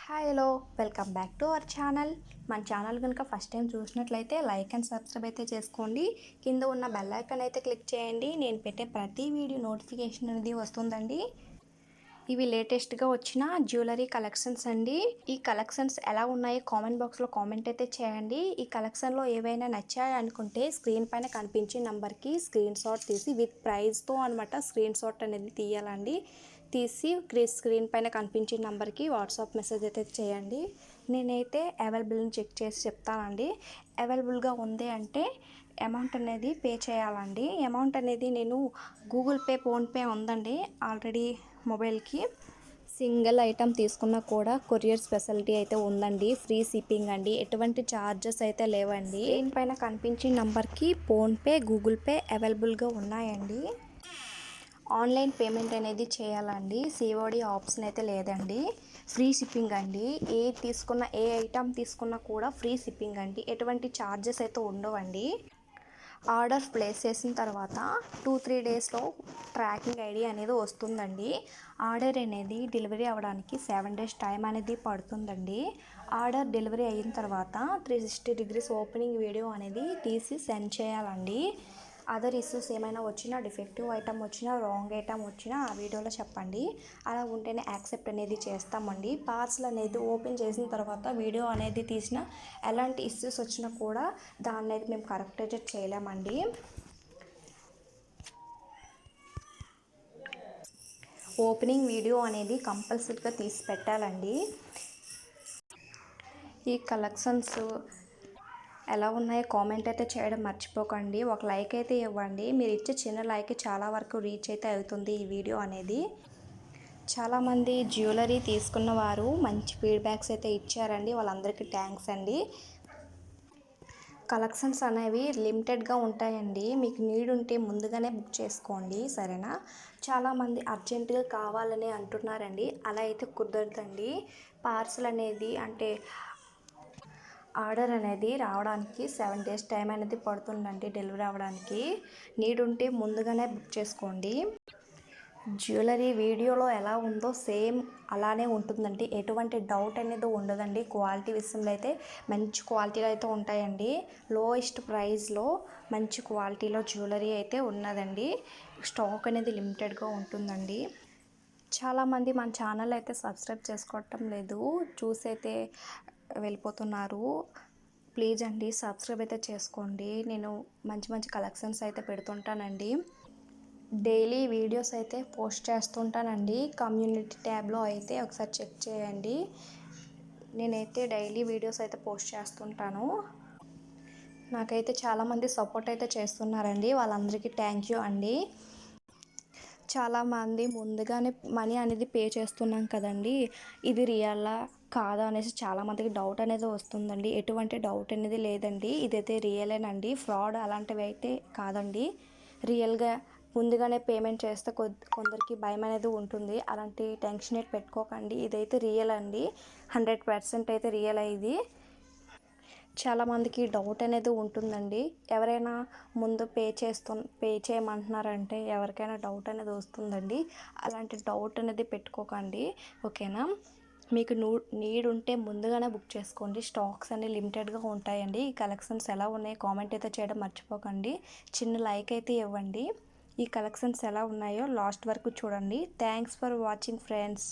Hi hello welcome back to our channel. మన channel కనుక first time చూసినట్లయితే like and subscribe అయితే చేసుకోండి. కింద ఉన్న బెల్ ఐకాన్ అయితే క్లిక్ చేయండి. నేను పెట్టే ప్రతి వీడియో నోటిఫికేషన్ అనేది వస్తుందండి. ఇవి లేటెస్ట్గా వచ్చిన జ్యువెలరీ కలెక్షన్స్ అండి. ఈ కలెక్షన్స్ ఎలా ఉన్నాయో కామెంట్ బాక్స్లో కామెంట్ అయితే చేయండి. ఈ కలెక్షన్లో ఏవైనా నచ్చాయి అనుకుంటే స్క్రీన్ పైన కనిపించే నెంబర్కి స్క్రీన్ షాట్ తీసి విత్ ప్రైస్తో అనమాట స్క్రీన్ షాట్ అనేది తీయాలండి. తీసి స్క్రీన్ పైన కనిపించే నెంబర్కి వాట్సాప్ మెసేజ్ అయితే చేయండి. నేనైతే అవైలబుల్ని చెక్ చేసి చెప్తానండి. అవైలబుల్గా ఉంది అంటే అమౌంట్ అనేది పే చేయాలండి. అమౌంట్ అనేది నేను గూగుల్ పే, ఫోన్పే ఉందండి ఆల్రెడీ మొబైల్కి. సింగిల్ ఐటమ్ తీసుకున్నా కూడా కొరియర్ స్పెషాలిటీ అయితే ఉందండి. ఫ్రీ షిప్పింగ్ అండి. ఎటువంటి ఛార్జెస్ అయితే లేవండి. స్క్రీన్ పైన కనిపించే నంబర్కి ఫోన్పే, గూగుల్ పే అవైలబుల్గా ఉన్నాయండి. ఆన్లైన్ పేమెంట్ అనేది చేయాలండి. సిఓడి ఆప్షన్ అయితే లేదండి. ఫ్రీ షిప్పింగ్ అండి. ఏ ఐటమ్ తీసుకున్నా కూడా ఫ్రీ షిప్పింగ్ అండి. ఎటువంటి ఛార్జెస్ అయితే ఉండవండి. ఆర్డర్ ప్లేస్ చేసిన తర్వాత 2-3 డేస్లో ట్రాకింగ్ ఐడి అనేది వస్తుందండి. ఆర్డర్ అనేది డెలివరీ అవ్వడానికి 7 డేస్ టైం అనేది పడుతుందండి. ఆర్డర్ డెలివరీ అయిన తర్వాత 360 డిగ్రీస్ ఓపెనింగ్ వీడియో అనేది తీసి సెండ్ చేయాలండి. అదర్ ఇష్యూస్ ఏమైనా వచ్చినా, డిఫెక్టివ్ ఐటమ్ వచ్చినా, రాంగ్ ఐటమ్ వచ్చినా ఆ వీడియోలో చెప్పండి. అలా ఉంటేనే యాక్సెప్ట్ అనేది చేస్తామండి. పార్సల్ అనేది ఓపెన్ చేసిన తర్వాత వీడియో అనేది తీసిన ఎలాంటి ఇష్యూస్ వచ్చినా కూడా దాన్ని అనేది మేము కరెక్ట్ అయితే చేయలేమండి. ఓపెనింగ్ వీడియో అనేది కంపల్సరీగా తీసి పెట్టాలండి. ఈ కలెక్షన్స్ ఎలా ఉన్నాయో కామెంట్ అయితే చేయడం మర్చిపోకండి. ఒక లైక్ అయితే ఇవ్వండి. మీరు ఇచ్చే చిన్న లైక్ చాలా వరకు రీచ్ అయితే అవుతుంది ఈ వీడియో అనేది. చాలామంది జ్యువెలరీ తీసుకున్న వారు మంచి ఫీడ్బ్యాక్స్ అయితే ఇచ్చారండి. వాళ్ళందరికీ థ్యాంక్స్ అండి. కలెక్షన్స్ అనేవి లిమిటెడ్గా ఉంటాయండి. మీకు నీడ్ ఉంటే ముందుగానే బుక్ చేసుకోండి, సరేనా? చాలామంది అర్జెంటుగా కావాలని అంటున్నారండి. అలా అయితే కుదరదండి. పార్సల్ అనేది అంటే ఆర్డర్ అనేది రావడానికి 7 డేస్ టైం అనేది పడుతుందండి డెలివరీ అవ్వడానికి. నీడ్ ఉంటే ముందుగానే బుక్ చేసుకోండి. జ్యువెలరీ వీడియోలో ఎలా ఉందో సేమ్ అలానే ఉంటుందండి. ఎటువంటి డౌట్ అనేది ఉండదండి. క్వాలిటీ విషయంలో అయితే మంచి క్వాలిటీలో అయితే ఉంటాయండి. లోయెస్ట్ ప్రైస్లో మంచి క్వాలిటీలో జ్యువెలరీ అయితే ఉన్నదండి. స్టాక్ అనేది లిమిటెడ్గా ఉంటుందండి. చాలామంది మన ఛానల్ అయితే సబ్స్క్రైబ్ చేసుకోవటం లేదు, చూసి అయితే వెళ్ళిపోతున్నారు. ప్లీజ్ అండి సబ్స్క్రైబ్ అయితే చేసుకోండి. నేను మంచి మంచి కలెక్షన్స్ అయితే పెడుతుంటానండి. డైలీ వీడియోస్ అయితే పోస్ట్ చేస్తుంటానండి. కమ్యూనిటీ ట్యాబ్లో అయితే ఒకసారి చెక్ చేయండి. నేనైతే డైలీ వీడియోస్ అయితే పోస్ట్ చేస్తుంటాను. నాకైతే చాలామంది సపోర్ట్ అయితే చేస్తున్నారండి. వాళ్ళందరికీ థ్యాంక్ యూ అండి. చాలామంది ముందుగానే మనీ అనేది పే చేస్తున్నాం కదండి, ఇది రియలా కాదా అనేసి చాలామందికి డౌట్ అనేది వస్తుందండి. ఎటువంటి డౌట్ అనేది లేదండి. ఇదైతే రియలేనండి. ఫ్రాడ్ అలాంటివి అయితే కాదండి. రియల్గా ముందుగానే పేమెంట్ చేస్తే కొందరికి భయం అనేది ఉంటుంది. అలాంటి టెన్షన్ అయితే పెట్టుకోకండి. ఇదైతే రియల్ అండి. 100% అయితే రియల్ ఇది. చాలామందికి డౌట్ అనేది ఉంటుందండి. ఎవరైనా ముందు పే చేయమంటున్నారంటే ఎవరికైనా డౌట్ అనేది వస్తుందండి. అలాంటి డౌట్ అనేది పెట్టుకోకండి, ఓకేనా? మీకు నీడ్ ఉంటే ముందుగానే బుక్ చేసుకోండి. స్టాక్స్ అన్ని లిమిటెడ్గా ఉంటాయండి. ఈ కలెక్షన్స్ ఎలా ఉన్నాయో కామెంట్ అయితే చేయడం మర్చిపోకండి. చిన్న లైక్ అయితే ఇవ్వండి. ఈ కలెక్షన్స్ ఎలా ఉన్నాయో లాస్ట్ వరకు చూడండి. Thanks for watching friends.